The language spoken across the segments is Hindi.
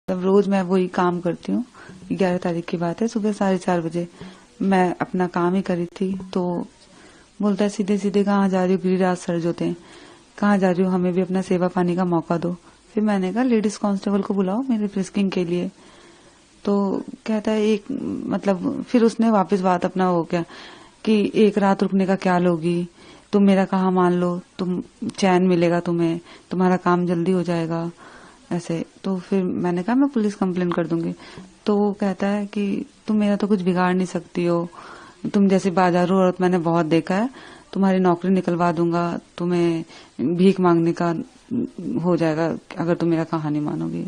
अब रोज मैं वही काम करती हूँ। 11 तारीख की बात है, सुबह 4:30 बजे मैं अपना काम ही करी थी तो बोलता है सीधे सीधे कहाँ जा रही हो, गिरिराज सर जो थे, कहाँ जा रही हो, हमें भी अपना सेवा पानी का मौका दो। फिर मैंने कहा लेडीज कांस्टेबल को बुलाओ मेरे फ्रिस्किंग के लिए। तो कहता है एक मतलब फिर उसने वापस बात अपना हो गया कि एक रात रुकने का क्या लोगी, तुम मेरा कहा मान लो, तुम चैन मिलेगा तुम्हें, तुम्हारा काम जल्दी हो जाएगा ऐसे। तो फिर मैंने कहा मैं पुलिस कंप्लेन कर दूंगी। तो वो कहता है कि तुम मेरा तो कुछ बिगाड़ नहीं सकती हो, तुम जैसी बाजारू औरत मैंने बहुत देखा है, तुम्हारी नौकरी निकलवा दूंगा, तुम्हें भीख मांगने का हो जाएगा अगर तुम मेरा कहानी मानोगी।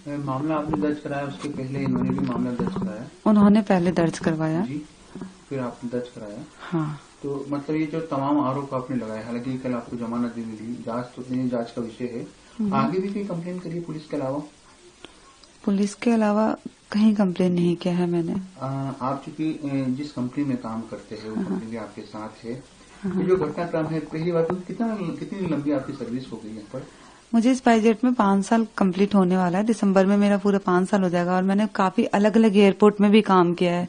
मामला आपने दर्ज कराया, उसके पहले इन्होंने भी मामला दर्ज कराया? उन्होंने पहले दर्ज करवाया जी, फिर आपने दर्ज कराया। हाँ। तो मतलब ये जो तमाम आरोप आपने लगाए, हालांकि कल आपको जमानत भी मिली, जांच का विषय है, आगे भी कोई कंप्लेन करिए पुलिस के अलावा? पुलिस के अलावा कहीं कंप्लेन नहीं किया है मैंने। आप चूंकि जिस कंपनी में काम करते हैं वो कंपनी भी आपके साथ है, ये जो घटनाक्रम है, पहली बात तो कितनी लंबी आपकी सर्विस हो गई यहाँ पर? मुझे स्पाइसजेट में 5 साल कंप्लीट होने वाला है, दिसंबर में मेरा पूरा 5 साल हो जाएगा। और मैंने काफी अलग अलग एयरपोर्ट में भी काम किया है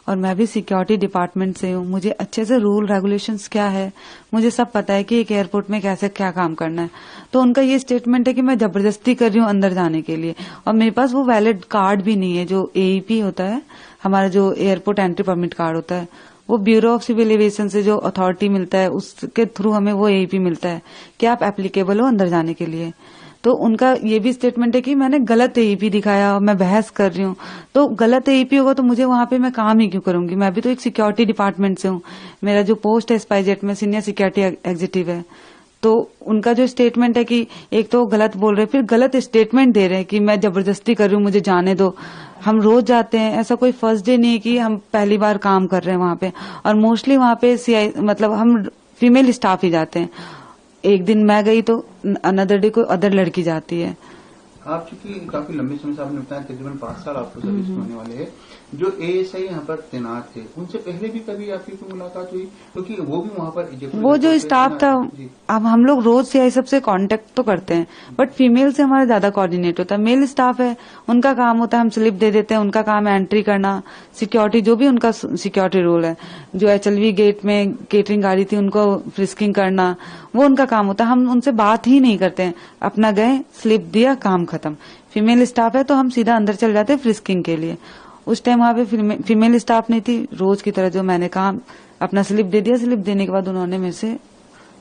और मैं भी सिक्योरिटी डिपार्टमेंट से हूँ। मुझे अच्छे से रूल रेगुलेशंस क्या है मुझे सब पता है कि एक एयरपोर्ट में कैसे क्या काम करना है। तो उनका ये स्टेटमेंट है कि मैं जबरदस्ती कर रही हूँ अंदर जाने के लिए, और मेरे पास वो वैलिड कार्ड भी नहीं है। जो एईपी होता है हमारा, जो एयरपोर्ट एंट्री परमिट कार्ड होता है, वो ब्यूरो ऑफ सिविल एविएशन से जो अथॉरिटी मिलता है उसके थ्रू हमें वो एईपी मिलता है कि आप एप्लीकेबल हो अंदर जाने के लिए। तो उनका ये भी स्टेटमेंट है कि मैंने गलत एईपी दिखाया और मैं बहस कर रही हूँ। तो गलत एईपी होगा तो मुझे वहां पे मैं काम ही क्यों करूंगी? मैं भी तो एक सिक्योरिटी डिपार्टमेंट से हूँ, मेरा जो पोस्ट है स्पाइसजेट में सीनियर सिक्योरिटी एग्जीक्यूटिव है। तो उनका जो स्टेटमेंट है कि एक तो गलत बोल रहे, फिर गलत स्टेटमेंट दे रहे हैं कि मैं जबरदस्ती कर रही हूँ, मुझे जाने दो। हम रोज जाते हैं, ऐसा कोई फर्स्ट डे नहीं है कि हम पहली बार काम कर रहे हैं वहां पे। और मोस्टली वहां पे सीआई मतलब हम फीमेल स्टाफ ही जाते हैं। एक दिन मैं गई तो अनदर डे कोई अदर लड़की जाती है। आप चूंकि काफी लंबे समय से आपने बताया तकरीबन 5 साल आपको सर्विस होने वाले हैं, जो एएसआई यहाँ पर तैनात थे उनसे पहले भी कभी आपकी कोई मुलाकात हुई? क्योंकि वो भी वहाँ पर वो जो स्टाफ था, अब हम लोग रोज सीआई सबसे कांटेक्ट तो करते हैं, बट फीमेल से हमारा ज्यादा कोऑर्डिनेट होता है। मेल स्टाफ है, उनका काम होता है हम स्लिप दे देते हैं, उनका काम है एंट्री करना, सिक्योरिटी जो भी उनका सिक्योरिटी रोल है। जो एचएलवी गेट में केटरिंग गाड़ी थी उनको फ्रिस्किंग करना, वो उनका काम होता है। हम उनसे बात ही नहीं करते हैं, अपना गए स्लिप दिया काम खत्म। फीमेल स्टाफ है तो हम सीधा अंदर चल जाते हैं फ्रिस्किंग के लिए। उस टाइम वहां पे फीमेल स्टाफ नहीं थी, रोज की तरह जो मैंने कहा अपना स्लिप दे दिया। स्लिप देने के बाद उन्होंने मेरे से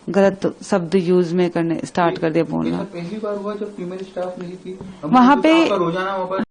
गलत शब्द यूज में करने स्टार्ट कर दिया बोलना। पहली बार हुआ जब फीमेल स्टाफ नहीं थी वहां पे रोजाना